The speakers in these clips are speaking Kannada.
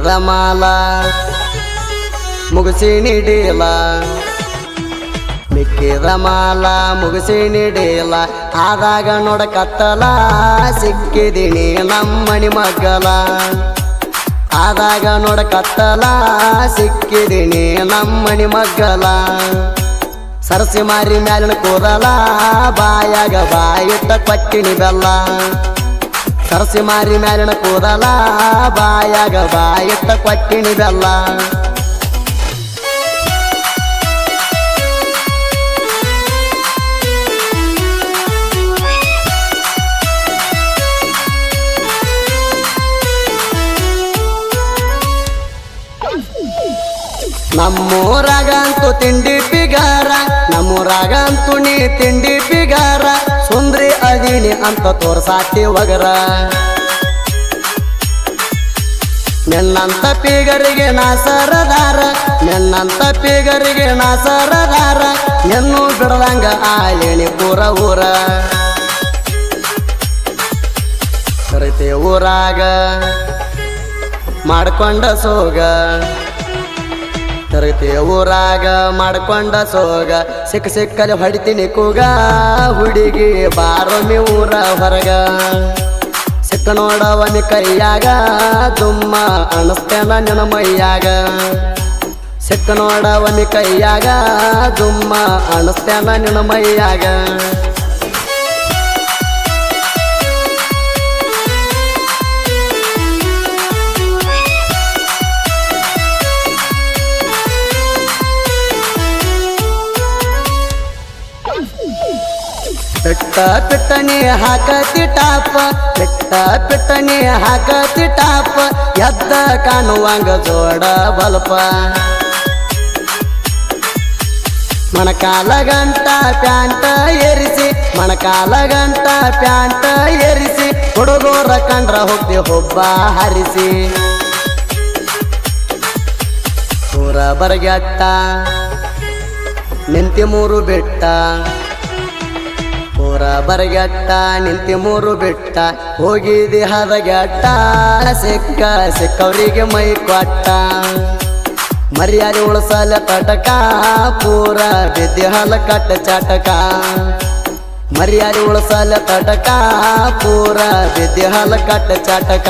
ಮಿಕ್ಕಿದ ಮಾಲ ಮುಗಿಸಿ ನೀಡಿಲ್ಲ ಮಿಕ್ಕಿದ ಮಾಲ ಮುಗಿಸಿ ನೀಡಿಲ್ಲ ಆದಾಗ ನೋಡಕತ್ತಲ ಸಿಕ್ಕಿದೀನಿ ನಮ್ಮನಿ ಮಗ್ಗಲ ಆದಾಗ ನೋಡಕತ್ತಲ ಸಿಕ್ಕಿದೀನಿ ನಮ್ಮನಿ ಮಗ್ಗಲ ಸರಸಿ ಮಾರಿ ಮ್ಯಾಲಿನ ಕೂದಲ ಬಾಯಾಗ ಬಾಯಿಟ್ಟ ಕೊಟ್ಟಿನಿ ಬೆಲ್ಲ ಸರಸಿ ಮಾರಿ ಮ್ಯಾಲಿನ ಕೂದಲ ಬಾಯಾಗ ಬಾಯಿಟ್ಟ ಕೊಟ್ಟಿನಿ ಬೆಲ್ಲ ನಮ್ಮೂರಾಗಂತೂ ತಿಂಡಿ ಪಿಗಾರ ನಮ್ಮೂರಾಗಂತೂ ನೀ ತಿಂಡಿ ಪಿಗಾರ ಸುಂದ್ರಿ ಅದೀನಿ ಅಂತ ತೋರ್ಸಾತಿ ಒಗರ ನಿನ್ನಂತ ಪಿಗರಿಗೆ ನಾ ಸರದಾರ ನಿನ್ನಂತ ಪಿಗರಿಗೆ ನಾ ಸರದಾರ ಎನ್ನು ಬಿಡದಂಗ ಆಳಿನಿ ಪೂರ ಊರ ಕರಿತೆ ಊರಾಗ ಮಾಡ್ಕೊಂಡ ಸೋಗ ತರತೆ ಊರಾಗ ಮಾಡ್ಕೊಂಡ ಸೋಗ ಸಿಕ್ಕ ಸಿಕ್ಕಲಿ ಹೊಡಿತೀನಿ ಕೂಗ ಹುಡುಗಿ ಬಾರೊಮ್ಮೆ ಊರ ಹೊರಗ ಸಿಕ್ಕ ನೋಡವನಿ ಕೈಯಾಗ ದುಮ್ಮ ಅಣಸ್ತೇನ ನಿನ್ನ ಮೈಯಾಗ ಸಿಕ್ಕ ನೋಡವನಿ ಕೈಯಾಗ ದುಮ್ಮ ಅಣಸ್ತೇನ ನಿನ್ನ ಮೈಯಾಗ ಪಿಟ್ಟ ಪಿಟ್ಟನಿ ಹಾಕತಿ ಟಾಪ ಪಿಟ್ಟ ಪಿಟ್ಟನಿ ಹಾಕತಿ ಟಾಪ ಎದ್ದ ಕಾಣುವಂಗ ಜೋಡ ಬಲ್ಪ ಮಣಕಾಲ ಗಂಟ ಪ್ಯಾಂಟ ಏರಿಸಿ ಮಣಕಾಲ ಗಂಟ ಪ್ಯಾಂಟ ಏರಿಸಿ ಹುಡುಗೋರ ಕಂಡ್ರ ಹೋಗ್ತಿ ಹುಬ್ಬ ಹರಿಸಿ ಊರ ಬರಗೆಟ್ಟ ನಿಂತಿ ಮೂರು ಬೆಟ್ಟ ಊರ ಬರಗೆಟ್ಟ ನಿಂತಿ ಮೂರು ಬಿಟ್ಟ ಹೋಗಿದಿ ಹದಗೆಟ್ಟ ಸಿಕ್ಕ ಸಿಕ್ಕವರಿಗೆ ಮೈ ಕೊಟ್ಟ ಮರ್ಯಾದೆ ಉಳಸಲ ತಟಕ ಪೂರ ಬಿದ್ದಿ ಹಲ ಕಟ್ಟ ಚಾಟಕ ಮರ್ಯಾದೆ ಉಳಸಲ ತಟಕ ಪೂರ ಬಿದ್ದಿ ಹಲ ಕಟ್ಟ ಚಾಟಕ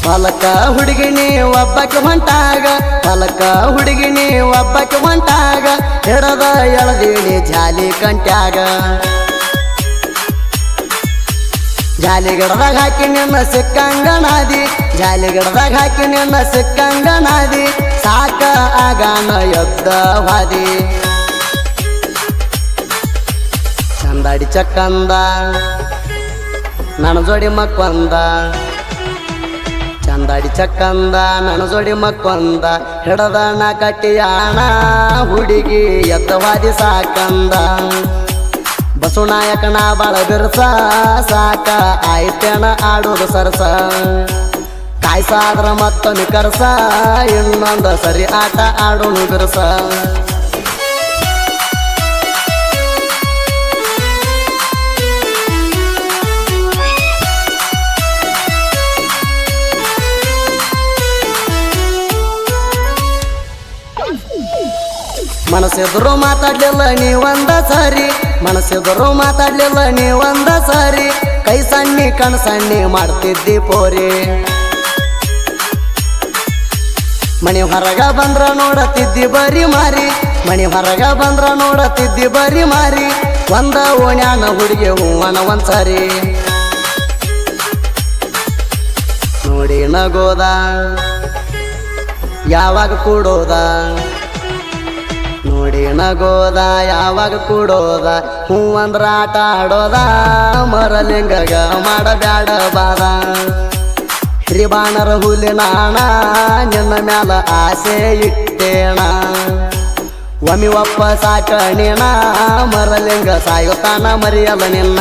ಹೊಲಕ ಹುಡುಗಿನಿ ಒಬ್ಬಕ್ಕೆ ಹೊಂಟಾಗ ಹೊಲಕ ಹುಡುಗಿನಿ ಒಬ್ಬಕ್ಕೆ ಹೊಂಟಾಗ ಹಿಡದ ಎಳದೀನಿ ಜಾಲಿ ಕಂಟ್ಯಾಗ ಜಾಲಿ ಗಿಡದಾಗ ಹಾಕಿ ನಿನ್ನ ಸಿಕ್ಕಂಗ ನಾದಿ ಜಾಲಿ ಗಿಡದಾಗ ಹಾಕಿ ನಿನ್ನ ಸಿಕ್ಕಂಗ ನಾದಿ ಸಾಕ ಆಗಾನ ಎದ್ದ ಹಾದಿ ಚಂದಾಡಿ ಚಕ್ಕಂದ ನನ್ನ ಜೋಡಿ ಮಕ್ಕೊಂದ ಚಂದಾಡಿ ಚಕ್ಕಂದ ನನ್ನ ಜೋಡಿ ಮಕ್ಕೊಂದ ಹಿಡದಣ ಕಟ್ಟಿಯಾಣ ಹುಡುಗಿ ಎದ್ದವಾದಿ ಸಾಕಂದ ಬಸವನಾಯಕನ ಬಾಳ ಬಿರ್ಸ ಸಾಕ ಆಯ್ತೇಣ ಆಡೋದು ಸರಸ ಕಾಯ್ಸಾದ್ರ ಮತ್ತೊಮ್ಮೆ ಕರ್ಸ ಇನ್ನೊಂದು ಸರಿ ಆಟ ಆಡೋನು ಬಿರ್ಸ ಮನಸ್ಸೆದುರು ಮಾತಾಡ್ಲಿಲ್ಲ ನೀವಂದ ಸಾರಿ ಮನಸ್ಸೆದುರು ಮಾತಾಡ್ಲಿಲ್ಲ ನೀವಂದ ಸಾರಿ ಕೈ ಸಣ್ಣಿ ಕಣ್ ಸಣ್ಣಿ ಮಾಡ್ತಿದ್ದಿ ಪೋರಿ ಮಣಿ ಹೊರಗ ಬಂದ್ರ ನೋಡತಿದ್ದಿ ಬರಿ ಮಾರಿ ಮಣಿ ಹೊರಗ ಬಂದ್ರ ನೋಡತಿದ್ದಿ ಬರಿ ಮಾರಿ ಒಂದ ಓಣ್ಯಾನ ಹುಡುಗಿ ಹೂವನ ಒಂದ್ಸಾರಿ ನೋಡಿ ನಗೋದ ಯಾವಾಗ ಕೂಡೋದ ನೋಡಿ ನಗೋದ ಯಾವಾಗ ಕೂಡೋದ ಹೂವಂದ್ರ ಆಟ ಆಡೋದ ಮರಲಿಂಗಗ ಮಾಡಬ್ಯಾಡ ಬಾದ ಹಿರಿಬಾಣರ ಹುಲಿನಾಣ ನಿನ್ನ ಮ್ಯಾಲ ಆಸೆ ಇಟ್ಟೇಣ ಒಮ್ಮಿ ಒಪ್ಪ ಸಾಕಣಿಣ ಮರಲಿಂಗ ಸಾಯುತ್ತಾನ ಮರಿಯಲ್ಲ ನಿನ್ನ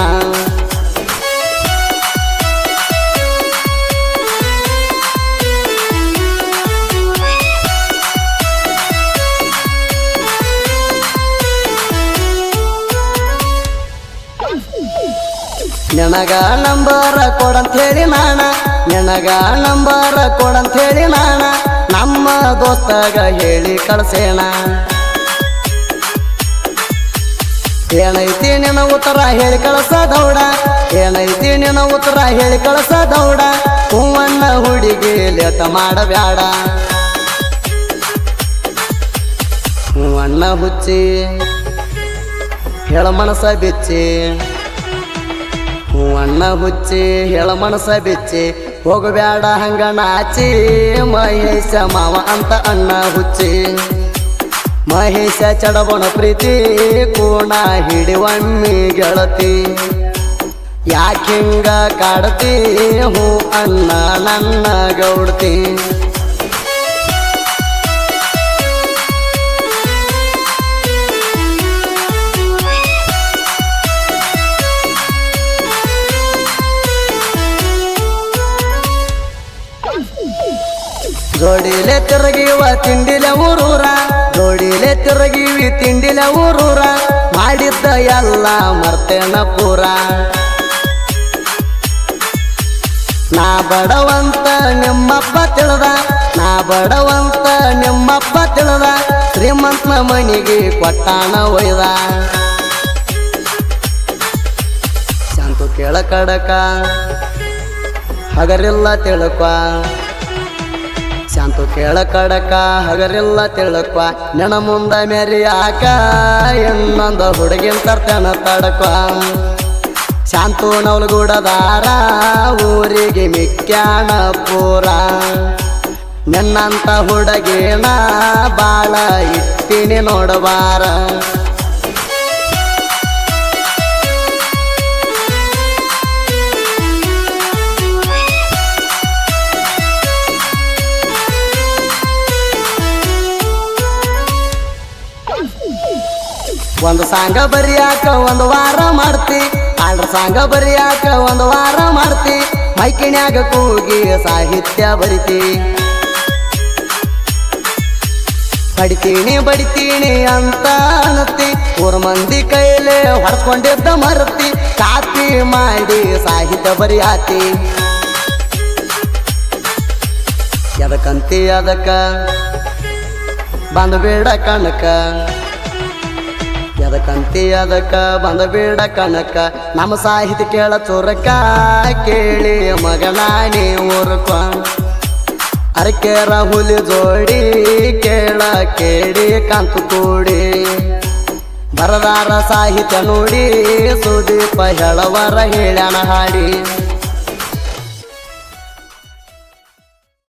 ನಿನಗ ನಂಬರ ಕೊಡಂತೇಳಿ ನಾಣ ನಿನಗ ನಂಬರ ಕೊಡಂತೇಳಿ ನಾಣ ನಮ್ಮ ದೋಸ್ತಗ ಹೇಳಿ ಕಳ್ಸೇಣ ಏನೈತಿ ನಿನ್ನ ಉತ್ತರ ಹೇಳಿ ಕಳ್ಸದೌಡ ಏನೈತಿ ನಿನ್ನ ಉತ್ತರ ಹೇಳಿ ಕಳ್ಸದೌಡ ಹೂವನ್ನ ಹುಡುಗಿ ಲೇಟ ಮಾಡಬ್ಯಾಡ ಹೂವನ್ನ ಹುಚ್ಚಿ ಹೇಳ ಮನಸ ಬಿಚ್ಚಿ ಹೂವನ್ನ ಹುಚ್ಚಿ ಹೇಳ ಮನಸ ಬಿಚ್ಚಿ ಹೋಗಬ್ಯಾಡ ಹಂಗ ನಾಚಿ ಮಹೇಶ ಮಾವ ಅಂತ ಅಣ್ಣ ಹುಚ್ಚಿ ಮಹೇಶ ಚಡಬಣ ಪ್ರೀತಿ ಕೋಣ ಹಿಡಿವಮ್ಮಿ ಗೆಳತಿ ಯಾಕಿಂಗ ಕಾಡತಿ ಹೂ ಅನ್ನ ನನ್ನ ಗೌಡ್ತಿ ಜೋಡಿಲೆ ತಿರುಗಿವ ತಿಂಡಿಲೆ ಊರೂರ ಜೋಡಿಲೆ ತಿರುಗಿವಿ ತಿಂಡಿಲೆ ಊರೂರ ಮಾಡಿದ್ದ ಎಲ್ಲ ಮರ್ತೇನ ಪೂರ ನಾ ಬಡವಂತ ನಿಮ್ಮಪ್ಪ ತಿಳಿದ ನಾ ಬಡವಂತ ನಿಮ್ಮಪ್ಪ ತಿಳಿದ ಶ್ರೀಮಂತನ ಮನಿಗೆ ಕೊಟ್ಟಾನ ಒಯ್ದ ಶಾಂತು ಕೇಳ ಕಡಕ ಹಗರಿಲ್ಲ ತಿಳ್ಕ ಶಾಂತು ಕೇಳ ಕಡಕ ಹಗರಿಲ್ಲ ತಿಳ್ಕ ನೆನ ಮುಂದ ಮೆರಿಯಾಕ ಇನ್ನೊಂದು ಹುಡುಗಿನ ತರ್ತೇನ ತಡಕ ಶಾಂತು ನವಲಗೂಡದಾರ ಊರಿಗೆ ಮಿಕ್ಕ್ಯಾನ ಪೂರ ನಿನ್ನಂತ ಹುಡುಗಿನ ಬಾಳ ಇಟ್ಟಿನಿ ನೋಡಬಾರ ಒಂದು ಸಾಂಗ ಬರಿಯಾಕ ಒಂದು ವಾರ ಮಾಡ್ತಿ ಆಡ್ರ ಸಾಂಗ ಬರಿಯಾಕ ಒಂದು ವಾರ ಮಾಡ್ತಿ ಮೈಕಿಣ್ಯಾಗ ಕೂಗಿ ಸಾಹಿತ್ಯ ಬರಿತಿ ಬಡಿತೀನಿ ಅಂತ ಅನ್ನತಿ ಊರ್ ಮಂದಿ ಕೈಲೇ ಹೊಡ್ಕೊಂಡಿದ್ದ ಮರತಿ ಕಾಪಿ ಮಾಡಿ ಸಾಹಿತ್ಯ ಬರಿಯಾತಿ ಎದಕ್ಕಂತಿ ಅದಕ್ಕ ಬಂದ್ಬೇಡ ಕಣಕ ಎದಕ್ಕಂತಿ ಅದಕ್ಕ ಬಂದಬೇಡ ಕನಕ ನಮ್ಮ ಸಾಹಿತ್ಯ ಕೇಳ ಚೋರಕ ಕೇಳಿ ಮಗನಾನಿ ಊರ್ಕ ಅರಕೇರ ಹುಲಿ ಜೋಡಿ ಕೇಳ ಕೇಳಿ ಕಾಂತು ಕೂಡಿ ಬರದಾರ ಸಾಹಿತ್ಯ ನೋಡಿ ಸುದೀಪ ಹೇಳವರ ಹೇಳ್ಯಾನ ಹಾಡಿ